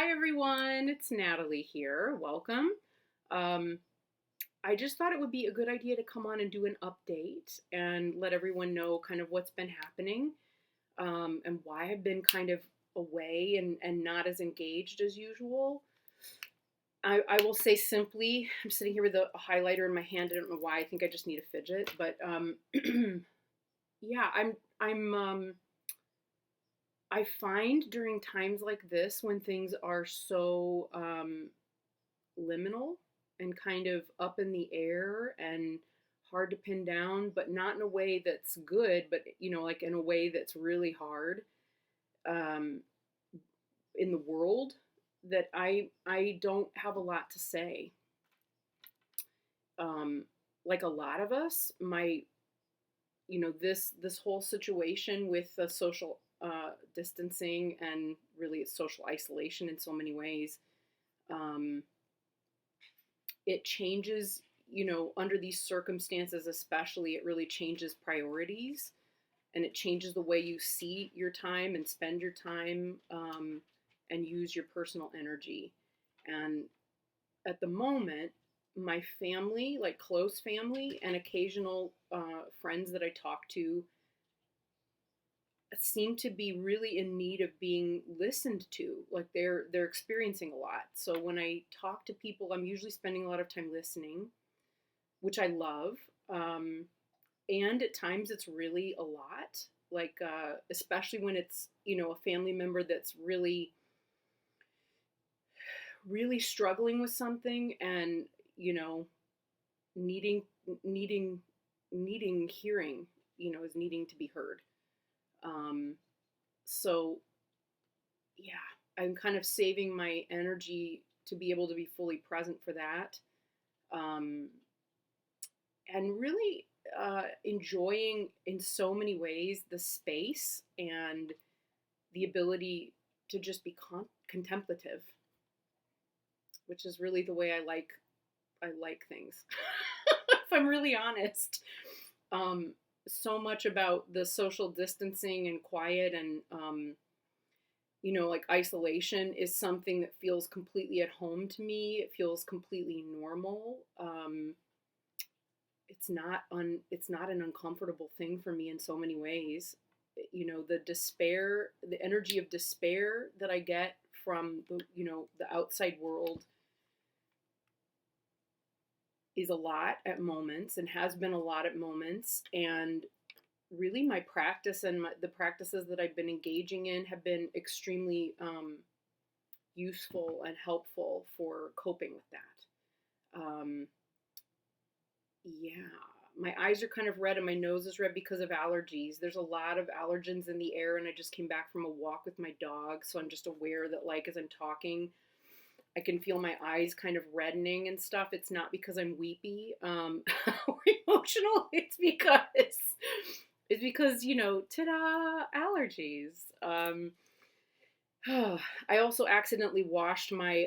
Hi everyone, it's Natalie here. Welcome. Um, I just thought it would be a good idea to come on and do an update and let everyone know kind of what's been happening and why I've been kind of away and not as engaged as usual. I will say simply, I'm sitting here with a highlighter in my hand. I don't know why. I think I just need a fidget, but yeah, I'm I find during times like this when things are so liminal and kind of up in the air and hard to pin down, but not in a way that's good, but like in a way that's really hard um, in the world, that I don't have a lot to say. Um, like a lot of us, this whole situation with the social distancing and really it's social isolation in so many ways. Um, it changes, under these circumstances, especially, it really changes priorities and it changes the way you see your time and spend your time and use your personal energy. And at the moment, my family, like close family and occasional friends that I talk to, seem to be really in need of being listened to. Like they're experiencing a lot. So when I talk to people, I'm usually spending a lot of time listening, which I love. And at times it's really a lot. Like especially when it's a family member that's really struggling with something and needing needing needing hearing, is needing to be heard. Um, so yeah, I'm kind of saving my energy to be able to be fully present for that. Um, and really enjoying in so many ways the space and the ability to just be contemplative, which is really the way I like things. If I'm really honest, um, so much about the social distancing and quiet and like isolation is something that feels completely at home to me. It feels completely normal. It's not an uncomfortable thing for me in so many ways. The despair, the energy of despair that I get from the outside world is a lot at moments and has been a lot at moments. And really my practice and the practices that I've been engaging in have been extremely useful and helpful for coping with that. Yeah, my eyes are kind of red and my nose is red because of allergies. There's a lot of allergens in the air, and I just came back from a walk with my dog, so I'm just aware that, like, as I'm talking, I can feel my eyes kind of reddening and stuff. It's not because I'm weepy or emotional. It's because ta-da, allergies. I also accidentally washed my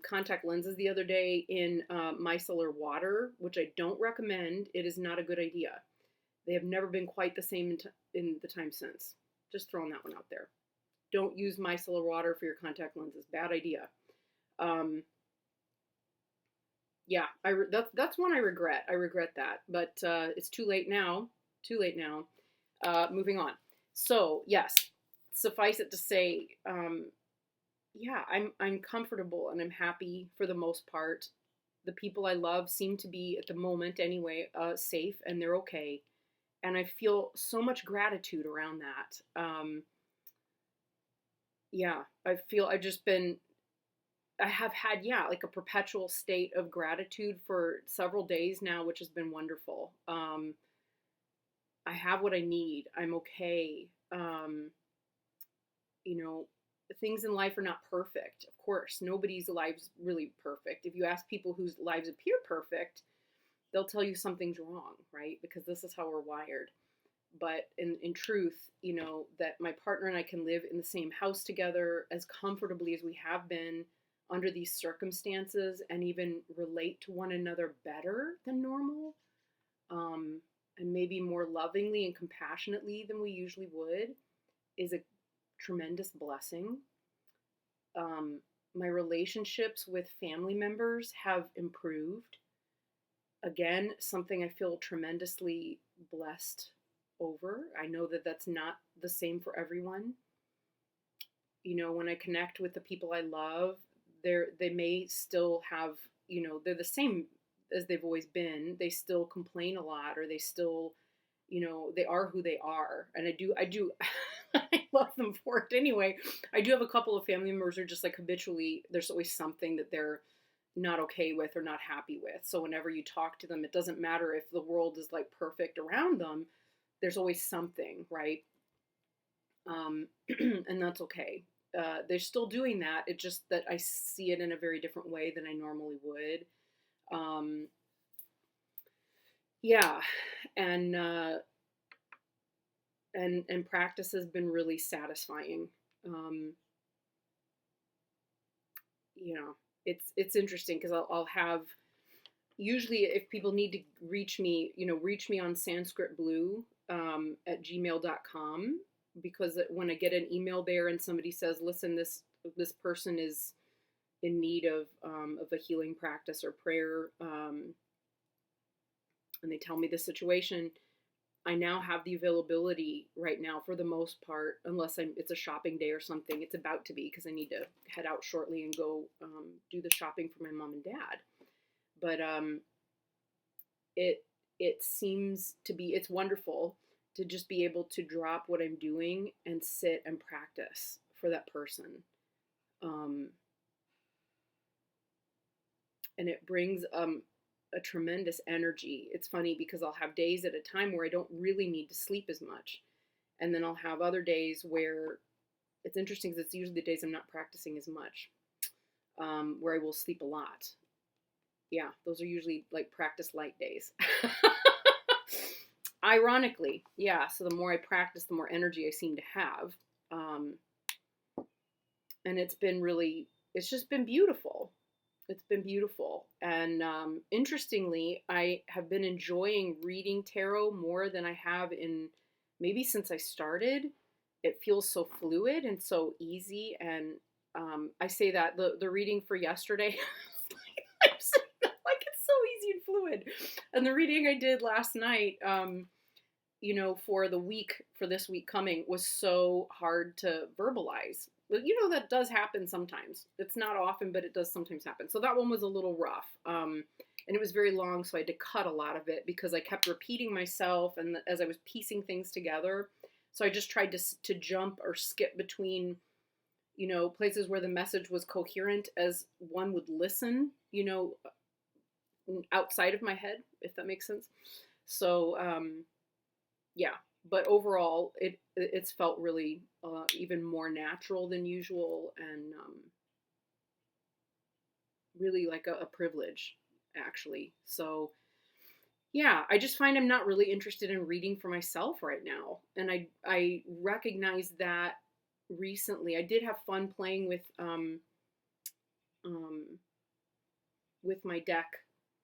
contact lenses the other day in micellar water, which I don't recommend. It is not a good idea. They have never been quite the same in the time since. Just throwing that one out there. Don't use micellar water for your contact lenses. Bad idea. Um, yeah, that's one I regret. I regret that, but it's too late now. Too late now. Moving on. So yes, suffice it to say, yeah, I'm comfortable and I'm happy for the most part. The people I love seem to be at the moment anyway safe and they're okay, and I feel so much gratitude around that. Yeah, I have had, yeah, like a perpetual state of gratitude for several days now, which has been wonderful. I have what I need. I'm okay. You know, things in life are not perfect. Of course, nobody's life's really perfect. If you ask people whose lives appear perfect, they'll tell you something's wrong, right? Because this is how we're wired. But in truth, that my partner and I can live in the same house together as comfortably as we have been under these circumstances and even relate to one another better than normal, um, and maybe more lovingly and compassionately than we usually would, is a tremendous blessing. My relationships with family members have improved. Again, something I feel tremendously blessed over. I know that that's not the same for everyone. You know, when I connect with the people I love, they may still have, you know, they're the same as they've always been. They still complain a lot, or they still, you know, they are who they are. And I do I love them for it anyway. I do have a couple of family members who are just like habitually, there's always something that they're not okay with or not happy with. So whenever you talk to them, it doesn't matter if the world is like perfect around them, there's always something, right? And that's okay. They're still doing that. It's just that I see it in a very different way than I normally would. Um, yeah, and and practice has been really satisfying. Um, you know, it's interesting because I'll have, usually if people need to reach me, you know, reach me on sanskritblue at gmail.com, because when I get an email there and somebody says, listen, this person is in need of a healing practice or prayer, and they tell me the situation, I now have the availability right now for the most part, unless it's a shopping day or something. It's about to be, because I need to head out shortly and go do the shopping for my mom and dad. But it it seems to be, it's wonderful to just be able to drop what I'm doing and sit and practice for that person. And it brings a tremendous energy. It's funny because I'll have days at a time where I don't really need to sleep as much. And then I'll have other days where it's interesting because it's usually the days I'm not practicing as much, where I will sleep a lot. Yeah, those are usually like practice light days. Ironically, yeah, so the more I practice, the more energy I seem to have. And it's just been beautiful. It's been beautiful. And interestingly, I have been enjoying reading tarot more than I have in maybe since I started. It feels so fluid and so easy. And I say that the reading for yesterday, I'm saying that like it's so easy and fluid. And the reading I did last night, you know, for this week coming, was so hard to verbalize. But you know, that does happen sometimes. It's not often, but it does sometimes happen. So that one was a little rough. And it was very long, so I had to cut a lot of it because I kept repeating myself and as I was piecing things together. So I just tried to jump or skip between, you know, places where the message was coherent as one would listen, you know, outside of my head, if that makes sense. So, yeah, but overall, it's felt really even more natural than usual, and really like a privilege, actually. So, yeah, I just find I'm not really interested in reading for myself right now, and I recognize that recently. I did have fun playing with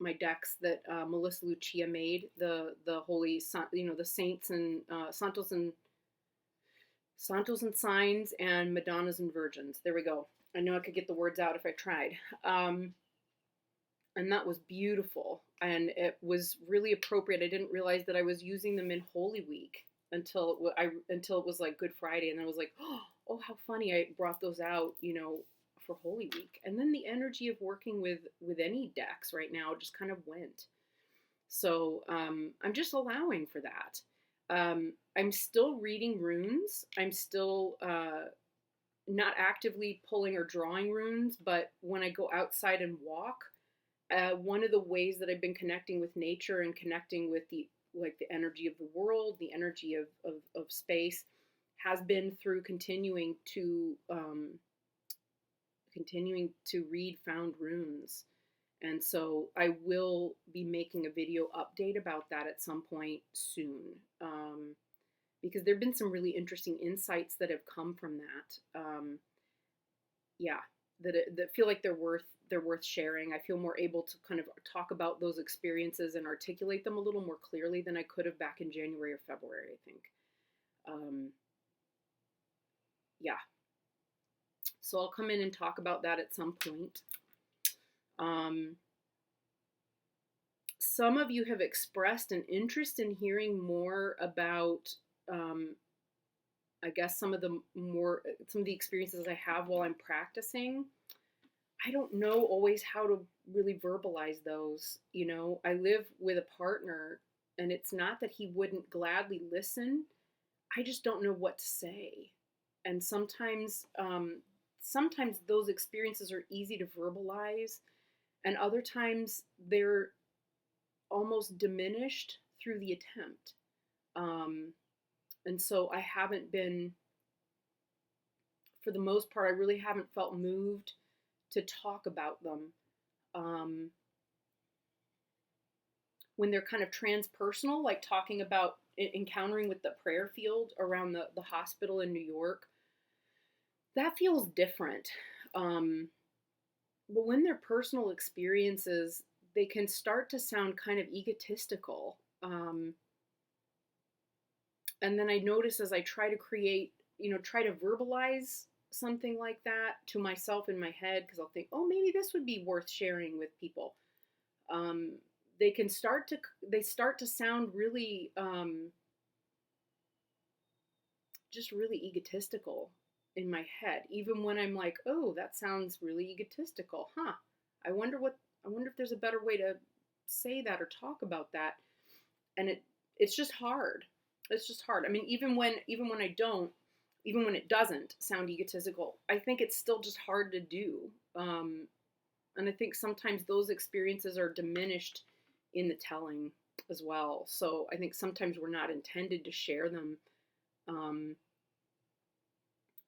my decks that Melissa Lucia made, the holy, you know, the saints and Santos and signs and Madonnas and virgins. There we go. I know I could get the words out if I tried. And that was beautiful, and it was really appropriate. I didn't realize that I was using them in Holy Week until it was like Good Friday, and then I was like, oh, how funny! I brought those out, you know, for Holy Week, and then the energy of working with any decks right now just kind of went. So I'm just allowing for that. I'm still reading runes. I'm still not actively pulling or drawing runes, but when I go outside and walk, one of the ways that I've been connecting with nature and connecting with the energy of the world, the energy of space, has been through continuing to read found runes. And so I will be making a video update about that at some point soon, because there have been some really interesting insights that have come from that. Yeah, that feel like they're worth sharing. I feel more able to kind of talk about those experiences and articulate them a little more clearly than I could have back in January or February, I think. Yeah. So I'll come in and talk about that at some point. Some of you have expressed an interest in hearing more about, I guess, some of the experiences I have while I'm practicing. I don't know always how to really verbalize those. You know, I live with a partner, and it's not that he wouldn't gladly listen. I just don't know what to say. And sometimes those experiences are easy to verbalize, and other times they're almost diminished through the attempt. And so I haven't been, for the most part, I really haven't felt moved to talk about them. When they're kind of transpersonal, like talking about encountering with the prayer field around the hospital in New York, that feels different. But when they're personal experiences, they can start to sound kind of egotistical. And then I notice as I try to create, try to verbalize something like that to myself in my head, because I'll think, oh, maybe this would be worth sharing with people. They start to sound really, just really egotistical in my head, even when I'm like, oh, that sounds really egotistical, huh? I wonder if there's a better way to say that or talk about that. And it's just hard. It's just hard. I mean, even when it doesn't sound egotistical, I think it's still just hard to do. And I think sometimes those experiences are diminished in the telling as well. So I think sometimes we're not intended to share them,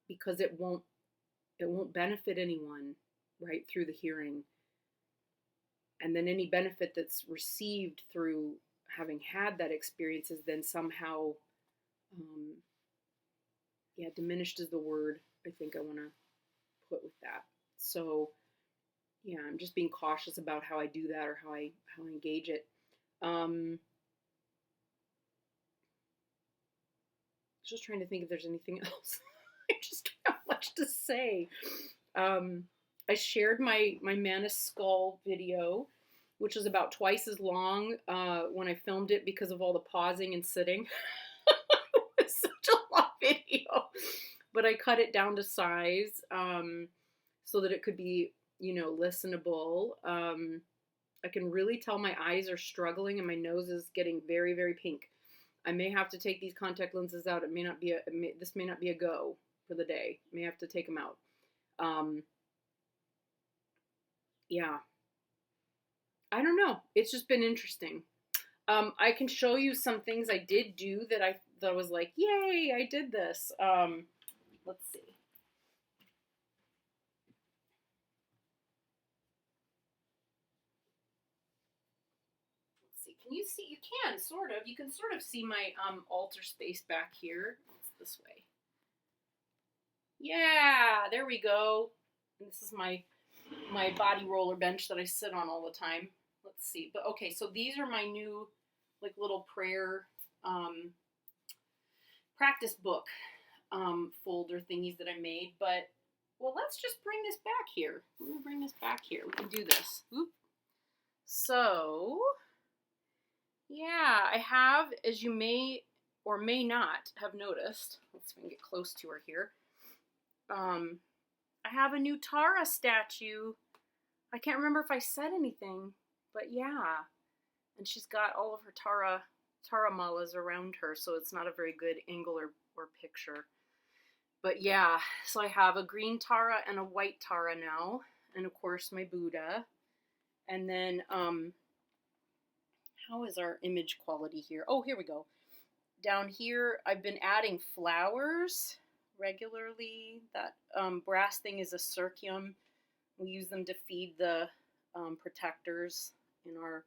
because it won't benefit anyone, right, through the hearing. And then any benefit that's received through having had that experience is then somehow, diminished is the word I think I want to put with that. So yeah, I'm just being cautious about how I do that or how I engage it. Just trying to think if there's anything else. I just don't have much to say. I shared my Manus skull video, which was about twice as long when I filmed it because of all the pausing and sitting. It was such a long video, but I cut it down to size so that it could be, listenable. I can really tell my eyes are struggling and my nose is getting very, very pink. I may have to take these contact lenses out. This may not be a go for the day. I may have to take them out. Yeah. I don't know. It's just been interesting. I can show you some things I did do that I was like, yay, I did this. Let's see. Can you see? You can sort of. You can sort of see my altar space back here. It's this way. Yeah, there we go. And this is my body roller bench that I sit on all the time. Let's see. But okay, so these are my new like little prayer practice book folder thingies that I made. But well, let's just bring this back here. Let me bring this back here. We can do this. Oop. So yeah, I have, as you may or may not have noticed, let's see if we can get close to her here. I have a new Tara statue. I can't remember if I said anything, but yeah. And she's got all of her Tara malas around her, so it's not a very good angle or picture. But yeah, so I have a green Tara and a white Tara now, and of course my Buddha. And then, how is our image quality here? Oh, here we go. Down here, I've been adding flowers regularly. That brass thing is a circium. We use them to feed the protectors in our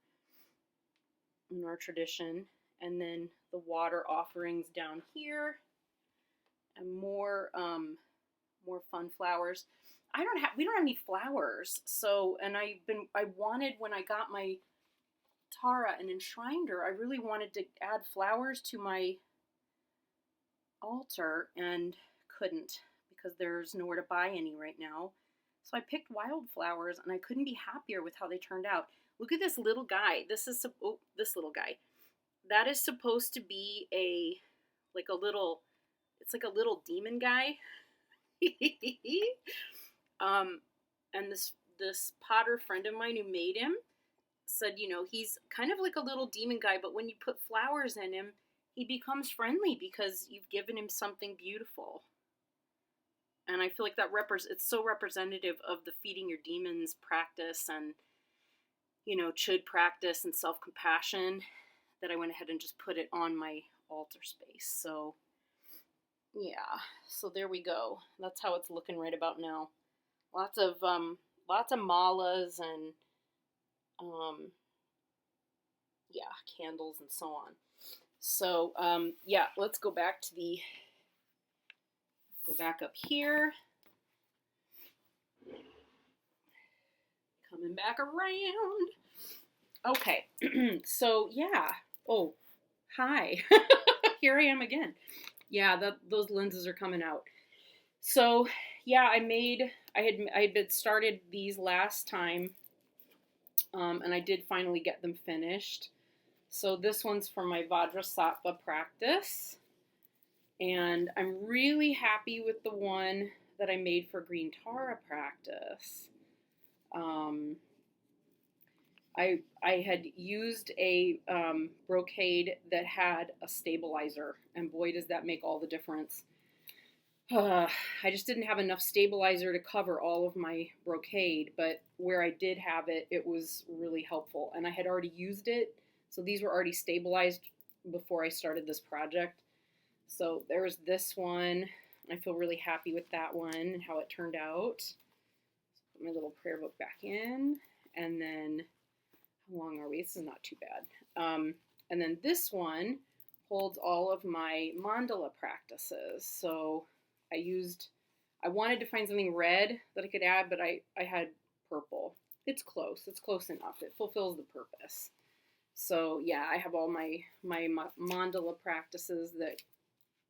tradition. And then the water offerings down here, and more fun flowers. We don't have any flowers. So, and I wanted, when I got my Tara and enshrined her, I really wanted to add flowers to my altar and couldn't because there's nowhere to buy any right now. So I picked wildflowers, and I couldn't be happier with how they turned out. Look at this little guy. This little guy. That is supposed to be like a little, it's like a little demon guy. um, and this potter friend of mine who made him said, he's kind of like a little demon guy, but when you put flowers in him, he becomes friendly because you've given him something beautiful. And I feel like it's so representative of the feeding your demons practice and, chud practice and self-compassion that I went ahead and just put it on my altar space. So yeah, so there we go. That's how it's looking right about now. Lots of malas and candles and so on. So let's go back up here. Coming back around. Okay, so yeah. Oh, hi. Here I am again. Yeah, those lenses are coming out. So yeah, I had started these last time, and I did finally get them finished. So this one's for my Vajrasattva practice, and I'm really happy with the one that I made for Green Tara practice. I had used a brocade that had a stabilizer, and boy does that make all the difference. I just didn't have enough stabilizer to cover all of my brocade, but where I did have it, it was really helpful, and I had already used it, so these were already stabilized before I started this project. So there's this one. I feel really happy with that one and how it turned out. Put my little prayer book back in, and then how long are we? This is not too bad. And then this one holds all of my mandala practices. So I wanted to find something red that I could add, but I had purple. It's close enough. It fulfills the purpose. So yeah, I have all my mandala practices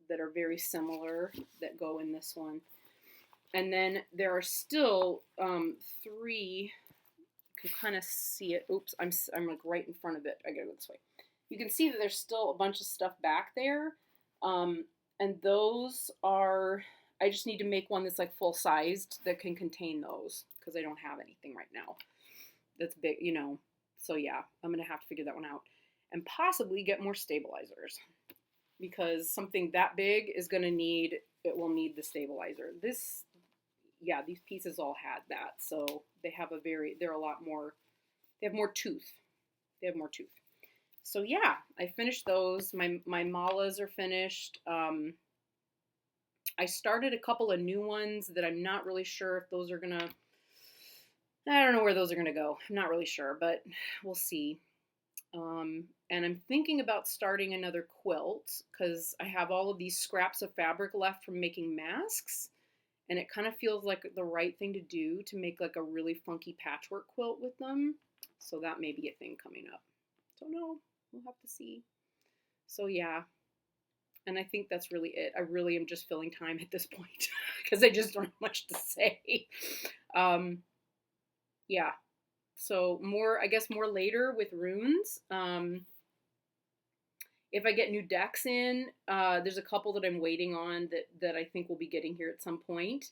that are very similar that go in this one. And then there are still 3. You can kind of see it. Oops, I'm like right in front of it. I gotta go this way. You can see that there's still a bunch of stuff back there. And those are, I just need to make one that's like full sized that can contain those, because I don't have anything right now that's big, So yeah, I'm going to have to figure that one out and possibly get more stabilizers, because something that big will need the stabilizer. These pieces all had that. So they have they have more tooth. So yeah, I finished those. My malas are finished. I started a couple of new ones that I'm not really sure if those are gonna, I don't know where those are gonna go. I'm not really sure, but we'll see. And I'm thinking about starting another quilt, because I have all of these scraps of fabric left from making masks, and it kind of feels like the right thing to do to make like a really funky patchwork quilt with them. So that may be a thing coming up. Don't know. We'll have to see. So yeah. And I think that's really it. I really am just filling time at this point because I just don't have much to say. Yeah. So more later with runes. If I get new decks in, there's a couple that I'm waiting on that I think we'll be getting here at some point,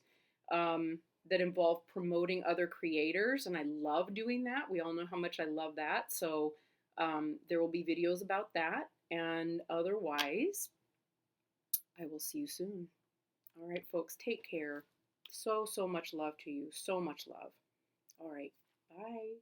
that involve promoting other creators, and I love doing that. We all know how much I love that. So there will be videos about that, and otherwise, I will see you soon. All right, folks, take care. So much love to you. So much love. All right, bye.